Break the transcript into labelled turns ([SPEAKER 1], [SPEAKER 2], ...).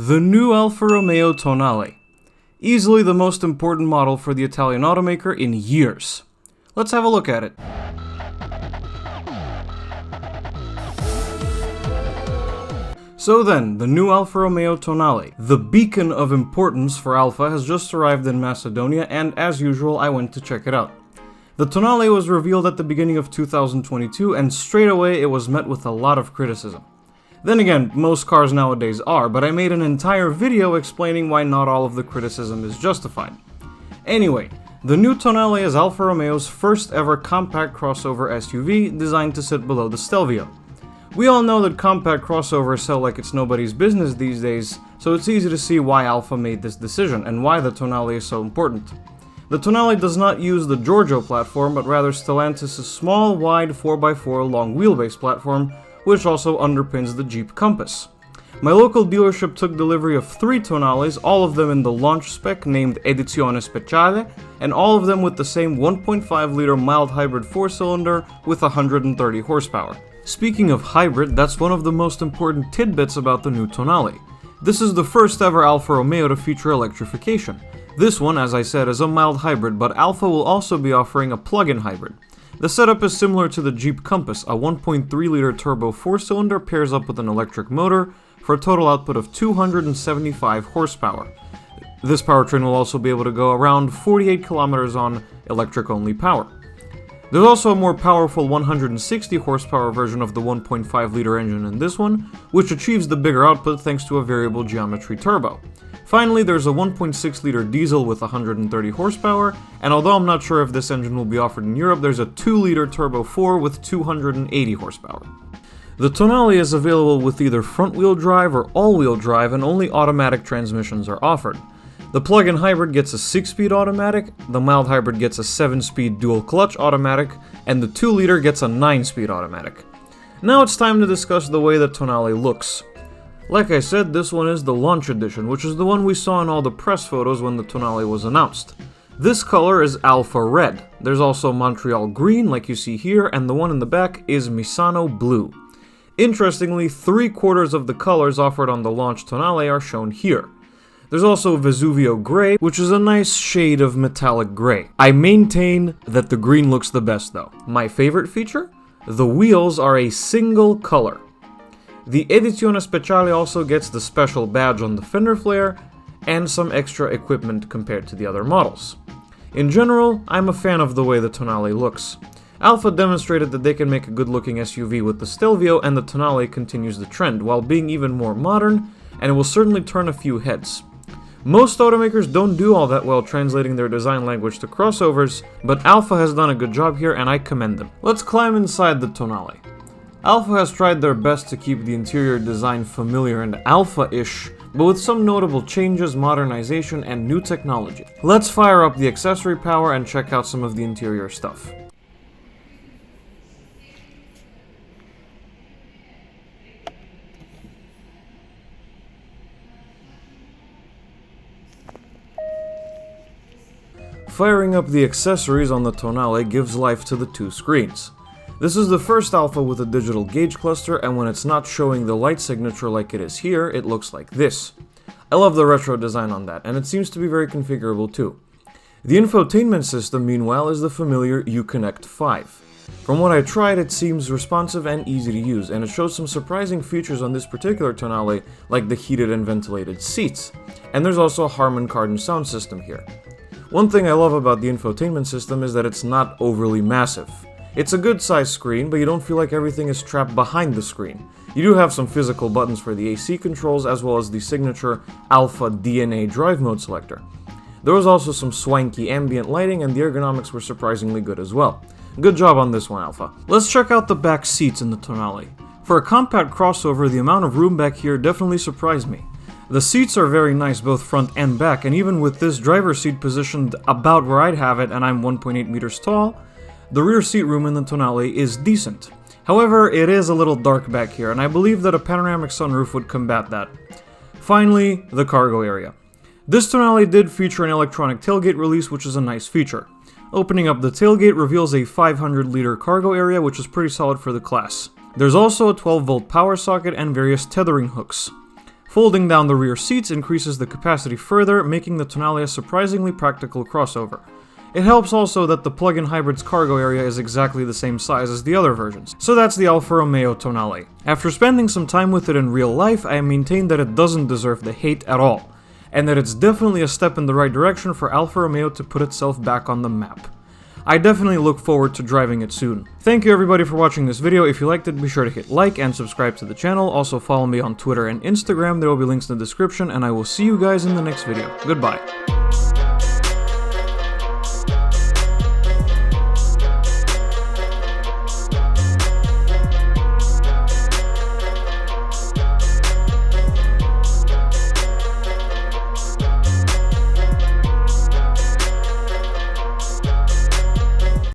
[SPEAKER 1] The new Alfa Romeo Tonale. Easily the most important model for the Italian automaker in years. Let's have a look at it. So then, the new Alfa Romeo Tonale. The beacon of importance for Alfa has just arrived in Macedonia, and as usual I went to check it out. The Tonale was revealed at the beginning of 2022, and straight away it was met with a lot of criticism. Then again, most cars nowadays are, but I made an entire video explaining why not all of the criticism is justified. Anyway, the new Tonale is Alfa Romeo's first ever compact crossover SUV designed to sit below the Stelvio. We all know that compact crossovers sell like it's nobody's business these days, so it's easy to see why Alfa made this decision and why the Tonale is so important. The Tonale does not use the Giorgio platform, but rather Stellantis' small, wide 4x4 long wheelbase platform, which also underpins the Jeep Compass. My local dealership took delivery of 3 Tonales, all of them in the launch spec named Edizione Speciale, and all of them with the same 1.5-liter mild hybrid 4-cylinder with 130 horsepower. Speaking of hybrid, that's one of the most important tidbits about the new Tonale. This is the first ever Alfa Romeo to feature electrification. This one, as I said, is a mild hybrid, but Alfa will also be offering a plug-in hybrid. The setup is similar to the Jeep Compass. A 1.3-liter turbo 4-cylinder pairs up with an electric motor for a total output of 275 horsepower. This powertrain will also be able to go around 48 kilometers on electric-only power. There's also a more powerful 160 horsepower version of the 1.5-liter engine in this one, which achieves the bigger output thanks to a variable geometry turbo. Finally, there's a 1.6-liter diesel with 130 horsepower, and although I'm not sure if this engine will be offered in Europe, there's a 2-liter turbo 4 with 280 horsepower. The Tonale is available with either front-wheel drive or all-wheel drive, and only automatic transmissions are offered. The plug-in hybrid gets a 6-speed automatic, the mild hybrid gets a 7-speed dual-clutch automatic, and the 2-liter gets a 9-speed automatic. Now it's time to discuss the way the Tonale looks. Like I said, this one is the launch edition, which is the one we saw in all the press photos when the Tonale was announced. This color is Alfa Red. There's also Montreal Green, like you see here, and the one in the back is Misano Blue. Interestingly, 3/4 of the colors offered on the launch Tonale are shown here. There's also Vesuvio Gray, which is a nice shade of metallic gray. I maintain that the green looks the best though. My favorite feature? The wheels are a single color. The Edizione Speciale also gets the special badge on the fender flare and some extra equipment compared to the other models. In general, I'm a fan of the way the Tonale looks. Alfa demonstrated that they can make a good-looking SUV with the Stelvio, and the Tonale continues the trend, while being even more modern, and it will certainly turn a few heads. Most automakers don't do all that well translating their design language to crossovers, but Alfa has done a good job here and I commend them. Let's climb inside the Tonale. Alfa has tried their best to keep the interior design familiar and Alfa-ish, but with some notable changes, modernization, and new technology. Let's fire up the accessory power and check out some of the interior stuff. Firing up the accessories on the Tonale gives life to the 2 screens. This is the first Alfa with a digital gauge cluster, and when it's not showing the light signature like it is here, it looks like this. I love the retro design on that, and it seems to be very configurable too. The infotainment system, meanwhile, is the familiar Uconnect 5. From what I tried, it seems responsive and easy to use, and it shows some surprising features on this particular Tonale, like the heated and ventilated seats. And there's also a Harman Kardon sound system here. One thing I love about the infotainment system is that it's not overly massive. It's a good sized screen, but you don't feel like everything is trapped behind the screen. You do have some physical buttons for the AC controls, as well as the signature Alfa DNA drive mode selector. There was also some swanky ambient lighting, and the ergonomics were surprisingly good as well. Good job on this one, Alfa. Let's check out the back seats in the Tonale. For a compact crossover, the amount of room back here definitely surprised me. The seats are very nice both front and back, and even with this driver's seat positioned about where I'd have it and I'm 1.8 meters tall, the rear seat room in the Tonale is decent. However, it is a little dark back here, and I believe that a panoramic sunroof would combat that. Finally, the cargo area. This Tonale did feature an electronic tailgate release, which is a nice feature. Opening up the tailgate reveals a 500-liter cargo area, which is pretty solid for the class. There's also a 12-volt power socket and various tethering hooks. Folding down the rear seats increases the capacity further, making the Tonale a surprisingly practical crossover. It helps also that the plug-in hybrid's cargo area is exactly the same size as the other versions. So that's the Alfa Romeo Tonale. After spending some time with it in real life, I maintain that it doesn't deserve the hate at all, and that it's definitely a step in the right direction for Alfa Romeo to put itself back on the map. I definitely look forward to driving it soon. Thank you everybody for watching this video. If you liked it, be sure to hit like and subscribe to the channel. Also follow me on Twitter and Instagram, there will be links in the description, and I will see you guys in the next video. Goodbye.